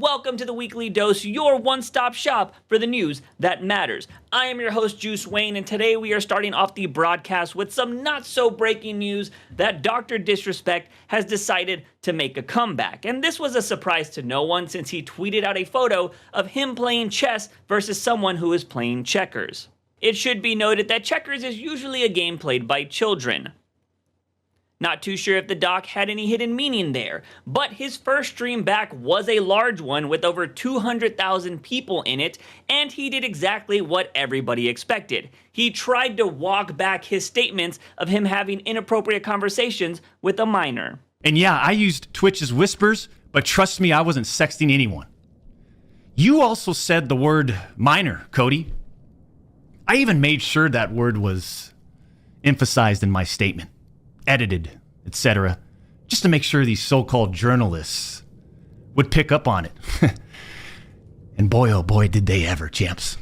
welcome to the Weekly Dose, your one-stop shop for the news that matters. I am your host, Juice Wayne, and today we are starting off the broadcast with some not-so-breaking news that DrDisrespect has decided to make a comeback. And this was a surprise to no one since he tweeted out a photo of him playing chess versus someone who is playing checkers. It should be noted that checkers is usually a game played by children. Not too sure if the doc had any hidden meaning there, but his first stream back was a large one with over 200,000 people in it, and he did exactly what everybody expected. He tried to walk back his statements of him having inappropriate conversations with a minor. And yeah, I used Twitch as whispers, but trust me, I wasn't sexting anyone. You also said the word minor, Cody. I even made sure that word was emphasized in my statement. Edited, etc., just to make sure these so-called journalists would pick up on it. And boy, oh boy, did they ever, champs.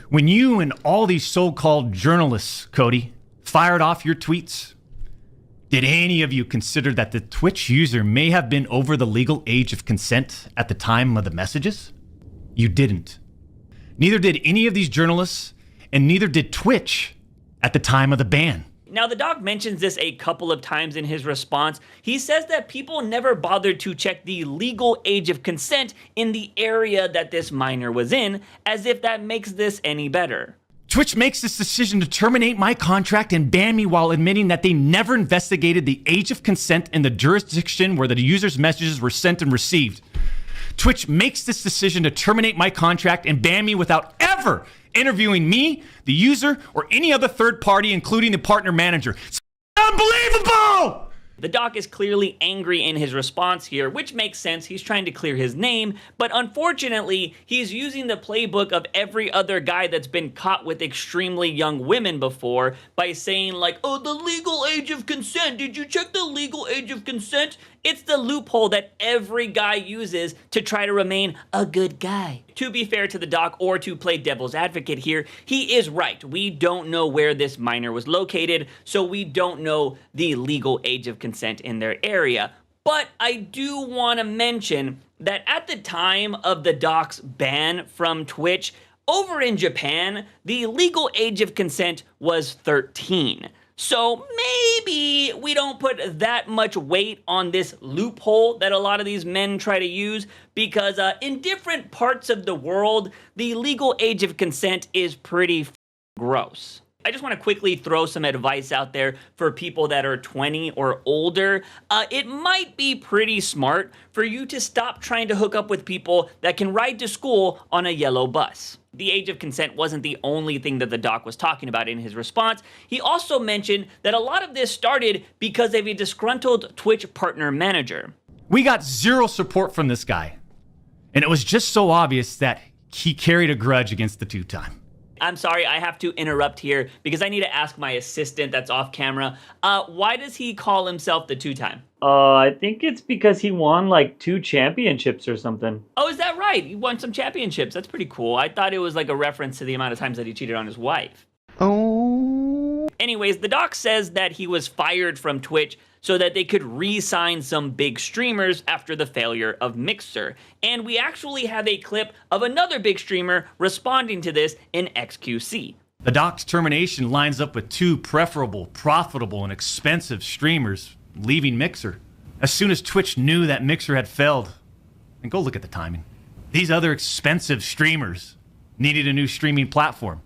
When you and all these so-called journalists, Cody, fired off your tweets, did any of you consider that the Twitch user may have been over the legal age of consent at the time of the messages? You didn't. Neither did any of these journalists, and neither did Twitch at the time of the ban. Now, the doc mentions this a couple of times in his response. He says that people never bothered to check the legal age of consent in the area that this minor was in, as if that makes this any better. Twitch makes this decision to terminate my contract and ban me while admitting that they never investigated the age of consent in the jurisdiction where the user's messages were sent and received. Twitch makes this decision to terminate my contract and ban me without ever interviewing me, the user, or any other third party, including the partner manager. It's unbelievable! The doc is clearly angry in his response here, which makes sense. He's trying to clear his name, but unfortunately, he's using the playbook of every other guy that's been caught with extremely young women before by saying like, oh, the legal age of consent. Did you check the legal age of consent? It's the loophole that every guy uses to try to remain a good guy. To be fair to the doc, or to play devil's advocate here, he is right. We don't know where this minor was located, so we don't know the legal age of consent in their area. But I do want to mention that at the time of the doc's ban from Twitch, over in Japan, the legal age of consent was 13. So maybe we don't put that much weight on this loophole that a lot of these men try to use, because in different parts of the world, the legal age of consent is pretty gross. I just want to quickly throw some advice out there for people that are 20 or older. It might be pretty smart for you to stop trying to hook up with people that can ride to school on a yellow bus. The age of consent wasn't the only thing that the doc was talking about in his response. He also mentioned that a lot of this started because of a disgruntled Twitch partner manager. We got zero support from this guy, and it was just so obvious that he carried a grudge against the two-time. I'm sorry, I have to interrupt here because I need to ask my assistant that's off camera. Why does he call himself the two-time? I think it's because he won like 2 championships or something. Oh, is that right? He won some championships. That's pretty cool. I thought it was like a reference to the amount of times that he cheated on his wife. Oh. Anyways, the doc says that he was fired from Twitch so that they could re-sign some big streamers after the failure of Mixer. And we actually have a clip of another big streamer responding to this in XQC. The doc's termination lines up with 2 preferable, profitable, and expensive streamers leaving Mixer. As soon as Twitch knew that Mixer had failed, and go look at the timing, these other expensive streamers needed a new streaming platform.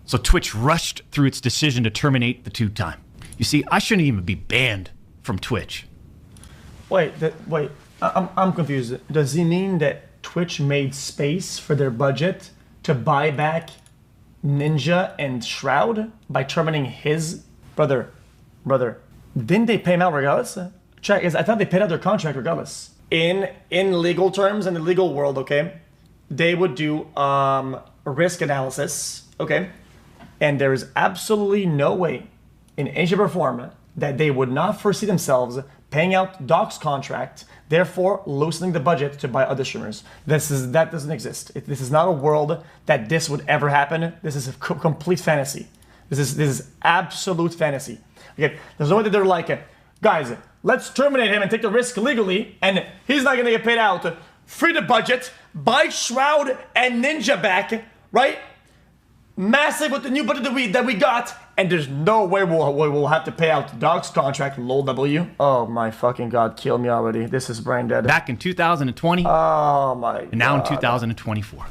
So Twitch rushed through its decision to terminate the two-time. You see, I shouldn't even be banned from Twitch. Wait, I'm confused. Does he mean that Twitch made space for their budget to buy back Ninja and Shroud by terminating his brother? Didn't they pay him out regardless? Check, I thought they paid out their contract regardless. In legal terms, in the legal world, okay, they would do risk analysis, okay, and there is absolutely no way in any shape or form that they would not foresee themselves paying out Doc's contract, therefore loosening the budget to buy other streamers. That doesn't exist. This is not a world that this would ever happen. This is a complete fantasy. This is absolute fantasy. Okay, there's no way that they're like, guys, let's terminate him and take the risk legally, and he's not gonna get paid out. Free the budget, buy Shroud and Ninja back, right? Massive with the new budget that we got, and there's no way we'll have to pay out the Dogs contract, lol W. Oh my fucking god, kill me already. This is brain dead. Back in 2020. Oh my god. And now in 2024.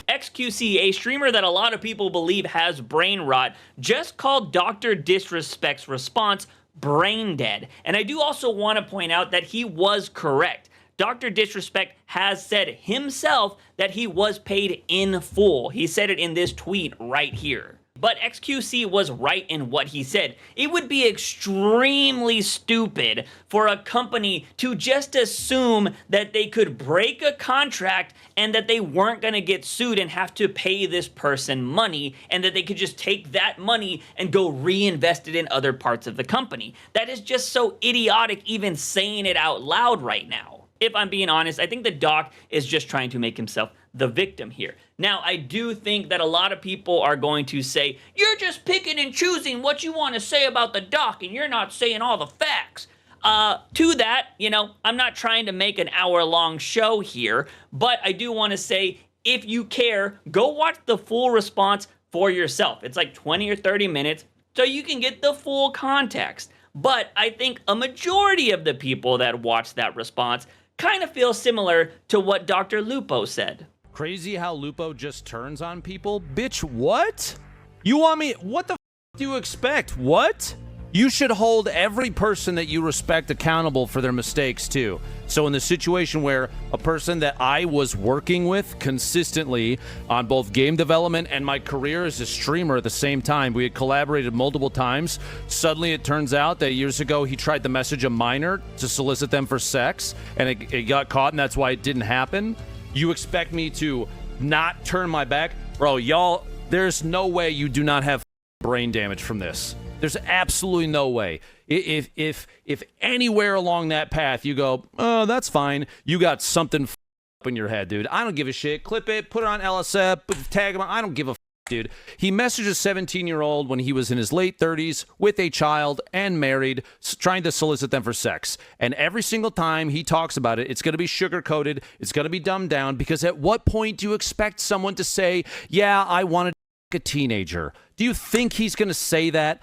XQC, a streamer that a lot of people believe has brain rot, just called DrDisrespect's response brain dead. And I do also want to point out that he was correct. DrDisrespect has said himself that he was paid in full. He said it in this tweet right here. But XQC was right in what he said. It would be extremely stupid for a company to just assume that they could break a contract and that they weren't going to get sued and have to pay this person money, and that they could just take that money and go reinvest it in other parts of the company. That is just so idiotic even saying it out loud right now. If I'm being honest, I think the doc is just trying to make himself the victim here. Now, I do think that a lot of people are going to say, you're just picking and choosing what you want to say about the doc, and you're not saying all the facts. To that, you know, I'm not trying to make an hour-long show here, but I do want to say, if you care, go watch the full response for yourself. It's like 20 or 30 minutes, so you can get the full context. But I think a majority of the people that watch that response kind of feel similar to what Dr. Lupo said. Crazy how Lupo just turns on people? Bitch, what? You want me? What the f do you expect? What? You should hold every person that you respect accountable for their mistakes too. So in the situation where a person that I was working with consistently on both game development and my career as a streamer at the same time, we had collaborated multiple times. Suddenly it turns out that years ago he tried to message a minor to solicit them for sex, and it got caught, and that's why it didn't happen. You expect me to not turn my back? Bro, y'all, there's no way you do not have brain damage from this. There's absolutely no way. If anywhere along that path you go, oh, that's fine, you got something up in your head, dude. I don't give a shit. Clip it, put it on LSF, tag him. I don't give a dude. He messaged a 17-year-old when he was in his late 30s with a child and married, trying to solicit them for sex. And every single time he talks about it, it's going to be sugar-coated. It's going to be dumbed down, because at what point do you expect someone to say, yeah, I wanted a teenager? Do you think he's going to say that?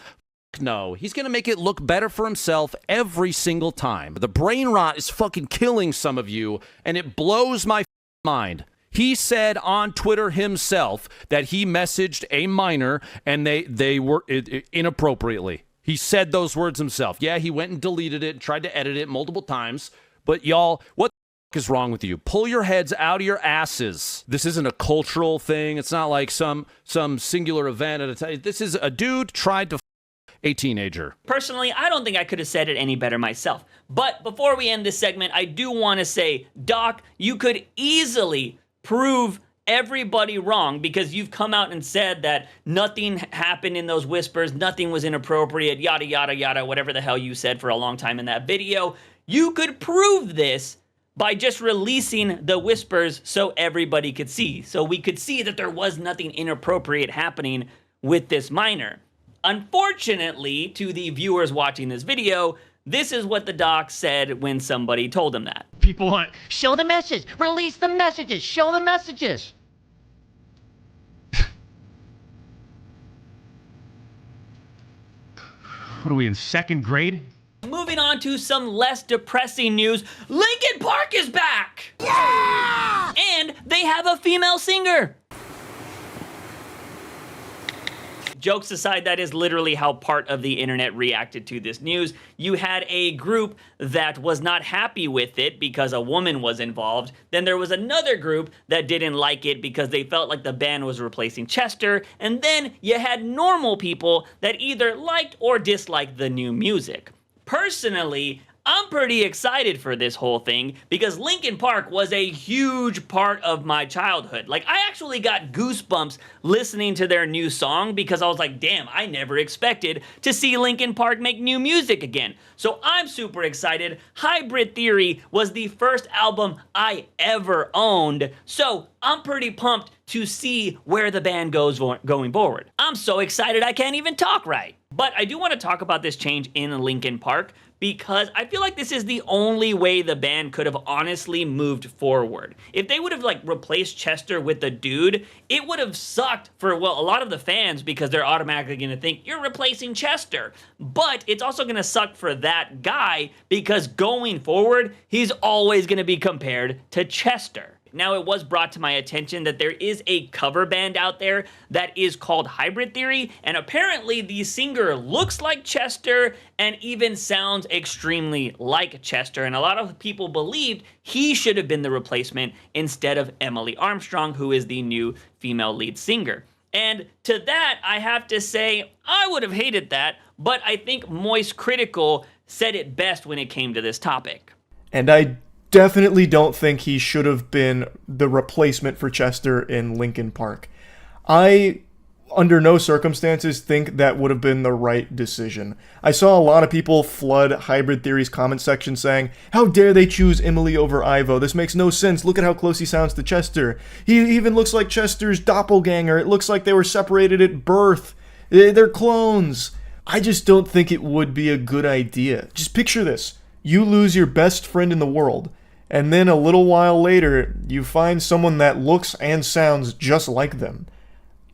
No, he's going to make it look better for himself every single time. The brain rot is fucking killing some of you, and it blows my mind. He said on Twitter himself that he messaged a minor and they were inappropriately. He said those words himself. Yeah, he went and deleted it, tried to edit it multiple times. But y'all, what the is wrong with you? Pull your heads out of your asses. This isn't a cultural thing. It's not like some singular event at a time. This is a dude tried to a teenager. Personally, I don't think I could have said it any better myself. But before we end this segment, I do want to say, Doc, you could easily prove everybody wrong, because you've come out and said that nothing happened in those whispers, nothing was inappropriate, yada, yada, yada, whatever the hell you said for a long time in that video. You could prove this by just releasing the whispers so everybody could see. So we could see that there was nothing inappropriate happening with this minor. Unfortunately, to the viewers watching this video, this is what the doc said when somebody told him that. People want... Show the message. Release the messages. Show the messages. What are we, in second grade? Moving on to some less depressing news, Linkin Park is back! Yeah! And they have a female singer. Jokes aside, that is literally how part of the internet reacted to this news. You had a group that was not happy with it because a woman was involved. Then there was another group that didn't like it because they felt like the band was replacing Chester. And then you had normal people that either liked or disliked the new music. Personally, I'm pretty excited for this whole thing because Linkin Park was a huge part of my childhood. Like, I actually got goosebumps listening to their new song because I was like, damn, I never expected to see Linkin Park make new music again. So I'm super excited. Hybrid Theory was the first album I ever owned, so I'm pretty pumped to see where the band goes going forward. I'm so excited I can't even talk right. But I do want to talk about this change in Linkin Park because I feel like this is the only way the band could have honestly moved forward. If they would have like replaced Chester with the dude, it would have sucked for, well, a lot of the fans because they're automatically going to think you're replacing Chester. But it's also going to suck for that guy because going forward, he's always going to be compared to Chester. Now, it was brought to my attention that there is a cover band out there that is called Hybrid Theory, and apparently the singer looks like Chester and even sounds extremely like Chester, and a lot of people believed he should have been the replacement instead of Emily Armstrong, who is the new female lead singer. And to that, I have to say, I would have hated that, but I think Moist Critical said it best when it came to this topic. And I definitely don't think he should have been the replacement for Chester in Linkin Park. I, under no circumstances, think that would have been the right decision. I saw a lot of people flood Hybrid Theory's comment section saying, "How dare they choose Emily over Ivo? This makes no sense. Look at how close he sounds to Chester. He even looks like Chester's doppelganger. It looks like they were separated at birth. They're clones." I just don't think it would be a good idea. Just picture this. You lose your best friend in the world, and then a little while later, you find someone that looks and sounds just like them.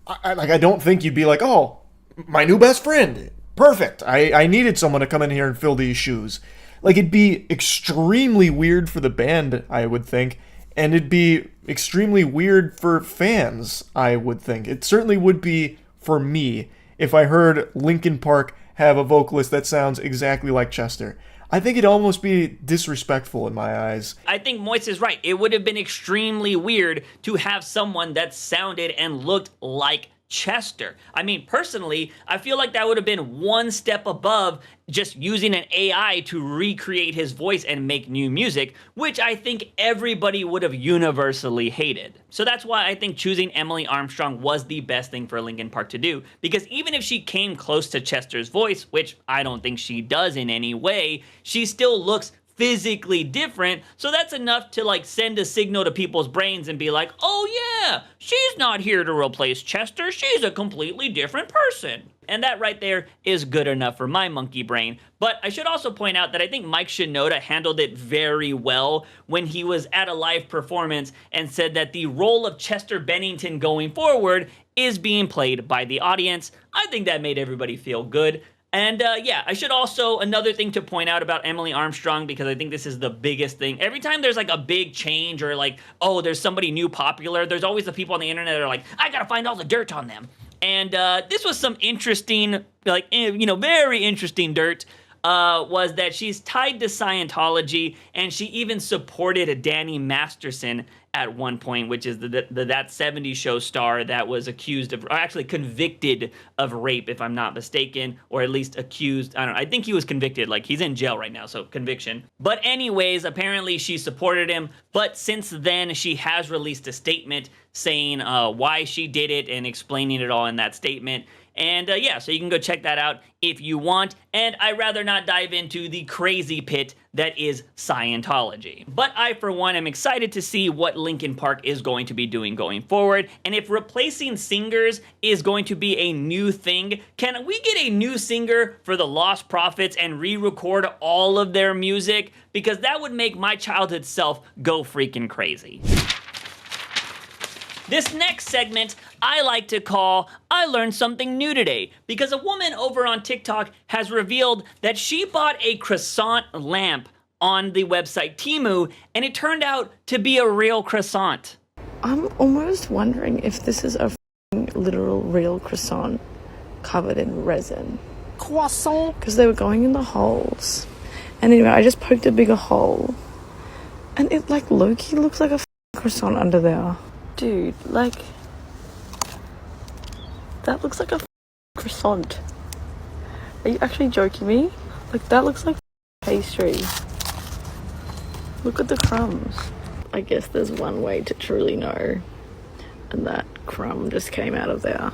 I don't think you'd be like, "Oh, my new best friend. Perfect. I needed someone to come in here and fill these shoes." Like, it'd be extremely weird for the band, I would think, and it'd be extremely weird for fans, I would think. It certainly would be for me if I heard Linkin Park have a vocalist that sounds exactly like Chester. I think it'd almost be disrespectful in my eyes. I think Moist is right. It would have been extremely weird to have someone that sounded and looked like Chester. I mean, personally, I feel like that would have been one step above just using an AI to recreate his voice and make new music, which I think everybody would have universally hated. So that's why I think choosing Emily Armstrong was the best thing for Linkin Park to do, because even if she came close to Chester's voice, which I don't think she does in any way, she still looks physically different, so that's enough to like send a signal to people's brains and be like, "Oh yeah, she's not here to replace Chester, she's a completely different person." And that right there is good enough for my monkey brain. But I should also point out that I think Mike Shinoda handled it very well when he was at a live performance and said that the role of Chester Bennington going forward is being played by the audience. I think that made everybody feel good. And yeah, I should also, another thing to point out about Emily Armstrong, because I think this is the biggest thing. Every time there's like a big change or like, oh, there's somebody new popular, there's always the people on the internet that are like, I gotta find all the dirt on them. And this was some interesting, like, very interesting dirt. Was that she's tied to Scientology, and she even supported Danny Masterson at one point, which is the That 70s Show star that was accused of, or actually convicted of rape, if I'm not mistaken, or at least accused. I don't know. I think he was convicted. Like, he's in jail right now, so conviction. But anyways, apparently she supported him. But since then, she has released a statement saying why she did it and explaining it all in that statement. And yeah, so you can go check that out if you want. And I'd rather not dive into the crazy pit that is Scientology. But I, for one, am excited to see what Linkin Park is going to be doing going forward. And if replacing singers is going to be a new thing, can we get a new singer for the Lost Prophets and re-record all of their music? Because that would make my childhood self go freaking crazy. This next segment I like to call I Learned Something New Today, because a woman over on TikTok has revealed that she bought a croissant lamp on the website Temu, and it turned out to be a real croissant. I'm almost wondering if this is a literal real croissant covered in resin. Croissant? Because they were going in the holes. And anyway, I just poked a bigger hole, and it like low-key looks like a croissant under there. Dude, like, that looks like a croissant. Are you actually joking me? Like, that looks like pastry. Look at the crumbs. I guess there's one way to truly know, and that crumb just came out of there.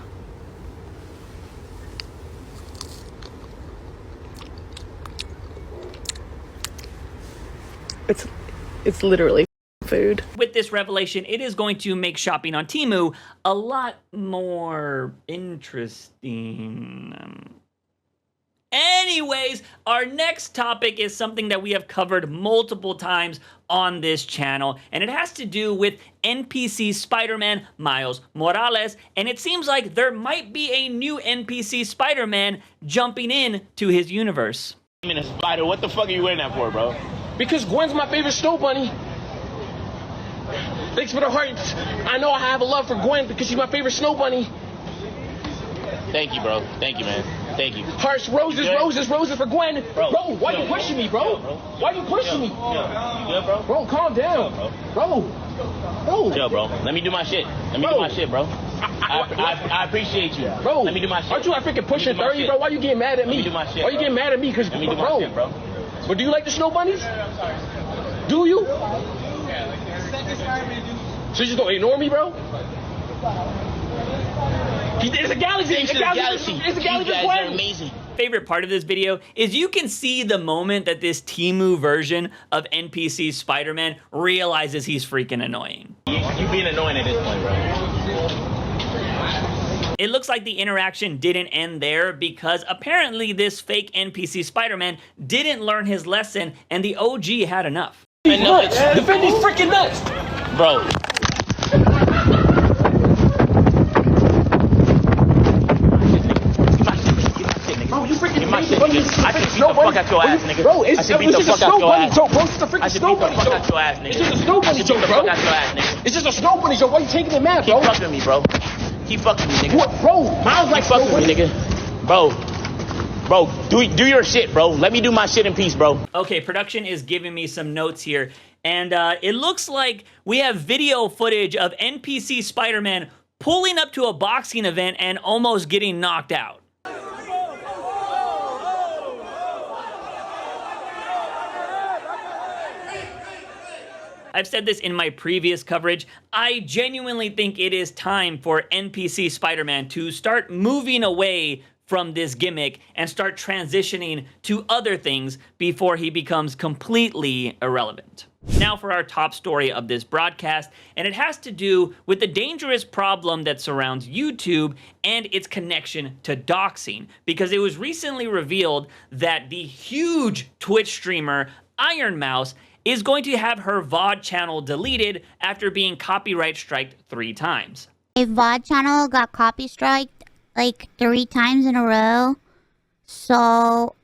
It's literally food. With this revelation, it is going to make shopping on Temu a lot more interesting. Anyways, our next topic is something that we have covered multiple times on this channel, and it has to do with NPC Spider-Man Miles Morales, and it seems like there might be a new NPC Spider-Man jumping in to his universe. I'm in a spider. What the fuck are you wearing that for, bro? Because Gwen's my favorite snow bunny. Thanks for the hearts. I know I have a love for Gwen because she's my favorite snow bunny. Thank you, bro. Thank you, man. Thank you. Hearts, roses, roses, roses for Gwen. Bro, why you pushing me, bro? Why you pushing me? You good, bro? Bro, calm down. Bro. Chill, bro. Let me do my shit. Let me do my shit, bro. I appreciate you. Bro, let me do my shit. Aren't you freaking pushing 30, bro? Why you getting mad at me? Let me do my shit. Why you getting mad at me? Because, let me do my shit, bro. But do you like the snow bunnies? Do you? So you just gonna ignore me, bro? It's a galaxy. It's a galaxy. It's a galaxy. You guys are amazing. Favorite part of this video is you can see the moment that this Temu version of NPC Spider-Man realizes he's freaking annoying. You being annoying at this point, bro. It looks like the interaction didn't end there because apparently this fake NPC Spider-Man didn't learn his lesson and the OG had enough. Defend these freaking nuts, bro. Bro, you freaking I should beat the fuck out your ass, nigga. Bro, I should beat the fuck out your ass. Bro, it's just a freaking snow bunny joke. Out your ass, nigga. It's just a snow bunny joke, bro. It's just a snow bunny joke. Why you taking it mad, bro? Keep fucking me, bro. Keep fucking me, nigga. What, bro? Miles like fucking me, nigga. Bro, do your shit, bro. Let me do my shit in peace, bro. Okay, production is giving me some notes here, and it looks like we have video footage of NPC Spider-Man pulling up to a boxing event and almost getting knocked out. I've said this in my previous coverage, I genuinely think it is time for NPC Spider-Man to start moving away from this gimmick and start transitioning to other things before he becomes completely irrelevant. Now for our top story of this broadcast, and it has to do with the dangerous problem that surrounds YouTube and its connection to doxing, because it was recently revealed that the huge Twitch streamer Iron Mouse is going to have her VOD channel deleted after being copyright striked 3 times. A VOD channel got copy striked like 3 times in a row, so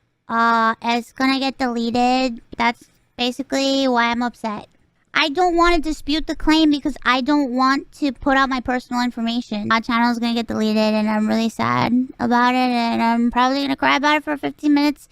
it's gonna get deleted. That's basically why I'm upset. I don't want to dispute the claim because I don't want to put out my personal information. My channel is gonna get deleted and I'm really sad about it, and I'm probably gonna cry about it for 15 minutes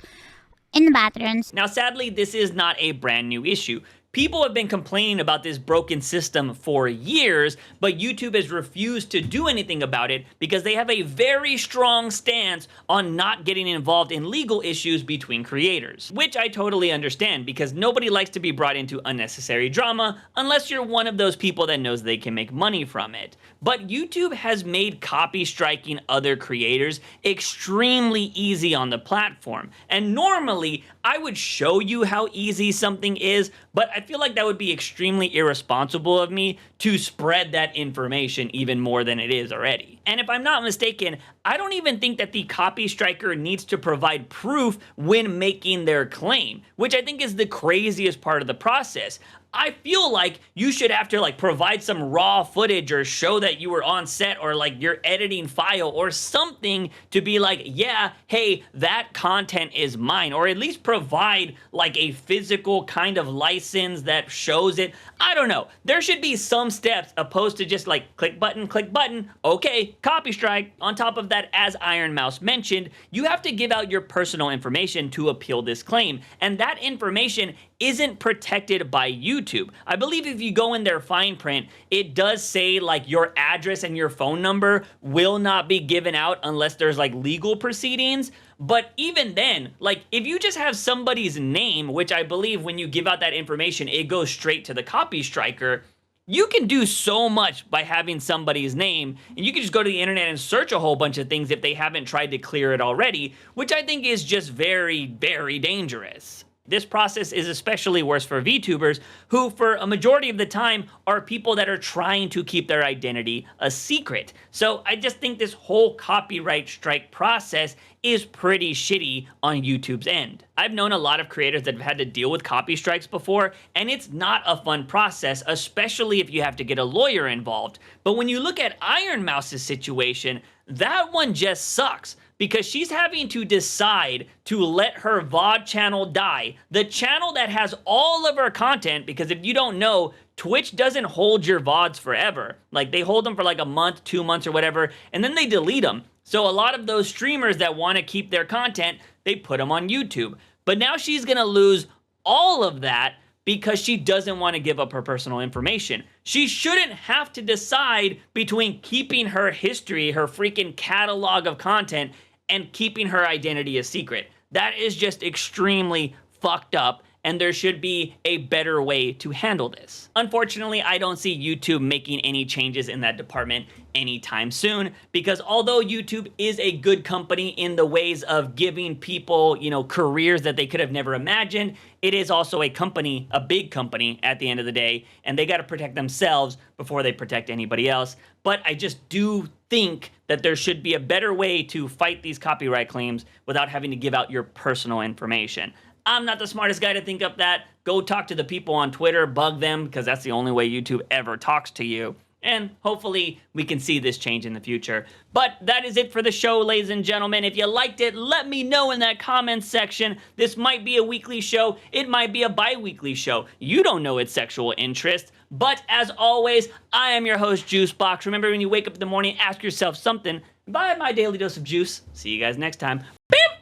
in the bathrooms. Now, sadly, this is not a brand new issue. People have been complaining about this broken system for years, but YouTube has refused to do anything about it because they have a very strong stance on not getting involved in legal issues between creators. Which I totally understand, because nobody likes to be brought into unnecessary drama unless you're one of those people that knows they can make money from it. But YouTube has made copy striking other creators extremely easy on the platform. And normally, I would show you how easy something is, but I feel like that would be extremely irresponsible of me to spread that information even more than it is already. And if I'm not mistaken, I don't even think that the copy striker needs to provide proof when making their claim, which I think is the craziest part of the process. I feel like you should have to provide some raw footage or show that you were on set or your editing file or something to be like, yeah, hey, that content is mine, or at least provide a physical kind of license that shows it. I don't know. There should be some steps opposed to just click button, okay, copy strike. On top of that, as Iron Mouse mentioned, you have to give out your personal information to appeal this claim, and that information isn't protected by YouTube. I believe if you go in their fine print, it does say your address and your phone number will not be given out unless there's legal proceedings. But even then, if you just have somebody's name, which I believe when you give out that information, it goes straight to the copy striker, you can do so much by having somebody's name, and you can just go to the internet and search a whole bunch of things if they haven't tried to clear it already, which I think is just very, very dangerous. This process is especially worse for VTubers, who for a majority of the time are people that are trying to keep their identity a secret. So I just think this whole copyright strike process is pretty shitty on YouTube's end. I've known a lot of creators that have had to deal with copy strikes before, and it's not a fun process, especially if you have to get a lawyer involved. But when you look at Iron Mouse's situation, that one just sucks, because she's having to decide to let her VOD channel die. The channel that has all of her content, because if you don't know, Twitch doesn't hold your VODs forever. Like, they hold them for like a month, 2 months or whatever, and then they delete them. So a lot of those streamers that want to keep their content, they put them on YouTube. But now she's gonna lose all of that because she doesn't want to give up her personal information. She shouldn't have to decide between keeping her history, her freaking catalog of content, and keeping her identity a secret. That is just extremely fucked up, and there should be a better way to handle this. Unfortunately, I don't see YouTube making any changes in that department anytime soon, because although YouTube is a good company in the ways of giving people, careers that they could have never imagined, it is also a company, a big company at the end of the day, and they got to protect themselves before they protect anybody else. But I just do think that there should be a better way to fight these copyright claims without having to give out your personal information. I'm not the smartest guy to think up that. Go talk to the people on Twitter, bug them, because that's the only way YouTube ever talks to you. And hopefully we can see this change in the future. But that is it for the show, ladies and gentlemen. If you liked it, let me know in that comments section. This might be a weekly show. It might be a bi-weekly show. You don't know its sexual interest. But as always, I am your host, JUICEbox. Remember, when you wake up in the morning, ask yourself something. Buy my daily dose of juice. See you guys next time.